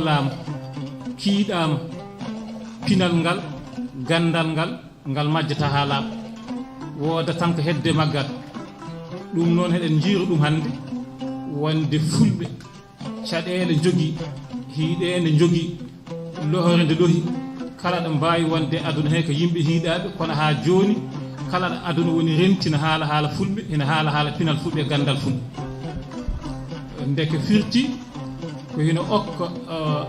sohlama kiiɗama pinal ngal gandal ngal majjata ha laaɓa wooda tan ko hedde maggal ɗum noon heɗen jiiro ɗum hannde wonde fulɓe caɗeele jogii hiiɗeende jogii lohore nde lohi kala ɗo mbawi wonde aduna he ko yimɓe hiiɗaɓe kono ha joni kala ɗo aduna woni rentina haala fulɓe ene haala pinal fulɓe e gandal fulɓe ndeke firti ko hino okka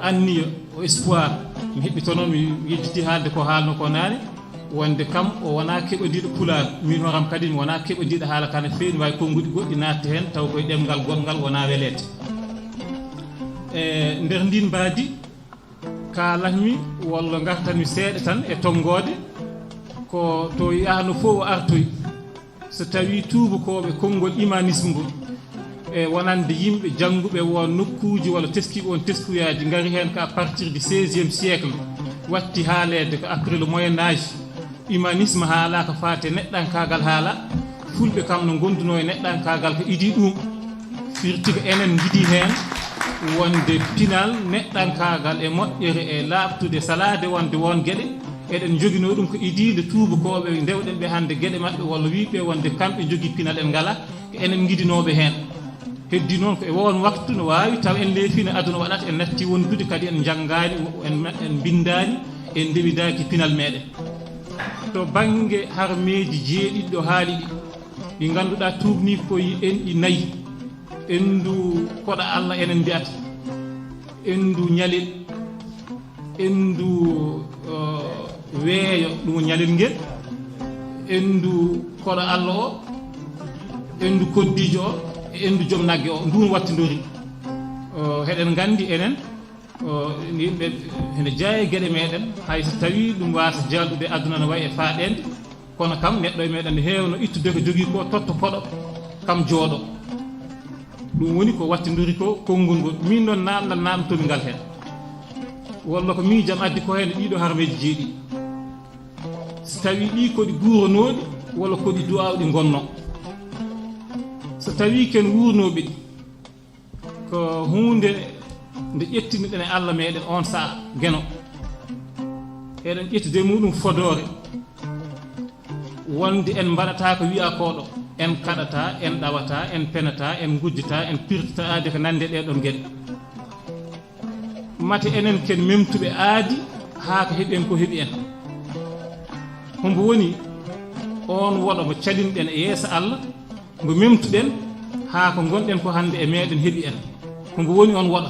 anniya o espoir mi heɓɓito noon mi yejjiti haalde ko haalno ko naane wonde kam o wona keɓodiɗo Pulaagu min horam kadi mi wona keɓodiɗo haala kana feewi ne wawi konnguɗi goɗɗi natte hen taw koye ɗemgal gongal wona welede e nder ndin mbaadi kalatmi walla gartanmi seeɗa tan e tonggode ko to yahno fof o artoyi so tawi tubakoɓe konngol humanisme ngol e wonande yimɓe jannguɓe won nokkuji walla teskiɓe on teskuyaji ngari hen ko à partir du 16e siècle watti haalede ko après le moyen âge humanisme haala ko fate neɗɗankagal haala fulɓe kam no gonduno e neɗɗankagal ko idi ɗum firti ko enen jiiɗi hen wonde pinal neɗɗankagal e moƴƴere e laaɓtude salade wonde won gueɗe eɗen joguino ɗum ko idide tubakoɓe ndewɗen ɓe hande gueɗe mabɓe walla wiɓe wonde kamɓe jogui pinal en ngala ko enen guiɗinoɓe hen heddi noon ko e won waktu no wawi taw en leefino aduna waɗata en natti wondude kadi en janggani en bindani en ndewidaki pinal meɗen to banggue harmeji jeeɗiɗi ɗo haali ɗi ɗi ganduɗa tubni koye en ɗi nayyi endu koɗa Allah enen mbiyata endu ñalel endu weeyo ɗum ñalel ngel endu koɗa Allah o endu koddijo o e endu joom nagge o ndun wattidori heɗen gandi enen yimɓe ene jeeya gueɗe meɗen hayso tawi ɗum wasa jalɗude aduna no wayi e faaɗede kono kam neɗɗo e meɗen ne hewno ittude ko jogui ko totta koɗo kam jooɗo ɗum woni ko wattidori ko konngol ngol min noon namdal namtomi ngal hen walla ko miijam addi ko hen ɗiɗo harmeji jeeɗi so tawi ɗi koɗi guuranoɗi walla koɗi duwawɗi gonno so tawi ken wurnoɓe ɗi ko hunde nde ƴettiniɗen e Allah meɗen on saaha gueno eɗen ƴettude muɗum fodore wonde en mbaɗata ko wiya koɗo en kaɗata en ɗawata en penata en gujjata en pirtata aade ko nande ɗeɗon gueɗe mate enen ken memtuɓe aadi haa ko heeɓi en ko heeɓi en hombo woni on woɗo mo calinɗen e yeeso Allah ngo memtuɗen haa ko gonɗen ko hande e meɗen heeɓi en hombo woni on woɗo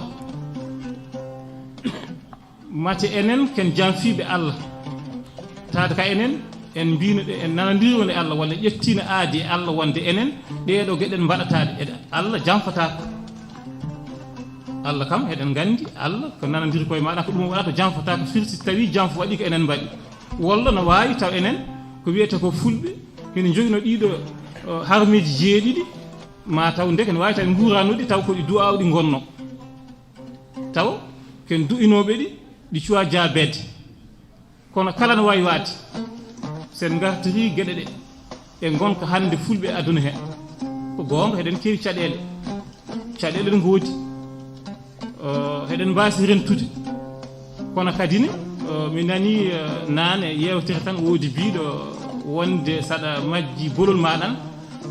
mate enen ken janfiɓe Allah taade ka enen en mbinoɗe en nanodiron e Allah walla ƴettino aadi e Allah wonde enen ɗeɗo gueɗen mbaɗataɗe e Allah janfatako Allah kam eɗen gandi Allah ko nanodiri koye maɗa ko ɗum waɗata janfatako firti tawi janfo waɗi ko enen mbaɗi walla no wawi taw enen ko wiyete ko fulɓe hino joguino ɗiɗo harmiji jeeɗiɗi ma taw ndeke ne wawi taw guuranuɗi taw koɗi du'awɗi gonno taw ken du'inoɓe ɗi cuwa jaabede kono kala no wawi waade sen gartiri gueɗe ɗe e gonka hande fulɓe aduna he ko gonga heɗen kewi caɗele ɗe goodi heɗen mbasi rentude kono kadi ne mi nani nane yewtere tan woodi biɗo wonde saɗa majji bolol maɗan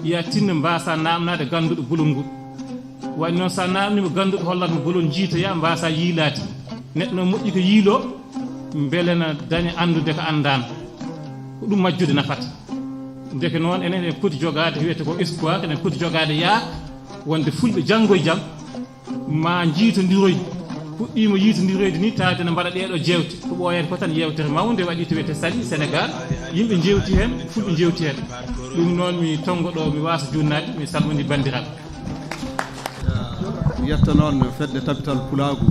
ya tinno mbasa namnade ganduɗo bolol ngol waɗi noon sa namnimo ganduɗo hollatmo bolol jiitoya mbasa yiilade neɗɗo no moƴƴi ko yiilo beele no daña andude ko andano ko ɗum majjude nafata deke noon enen en poti jogade wiyete ko espoir enen poti jogade yaaka wonde fulɓe janggo e jaam ma jiitodiroy puɗɗima yiitodiroyde ni taade no mbaɗa ɗeɗo jewte ko ɓooyede ko tan yewtere mawde waɗi to wiyete sali Sénégal yimɓe jewti hen fulɓe jewti hen ɗum noon mi tongoɗo mi wasa junnade mi salmini bandiraɓe yetta noon fedde tabital Pulaagu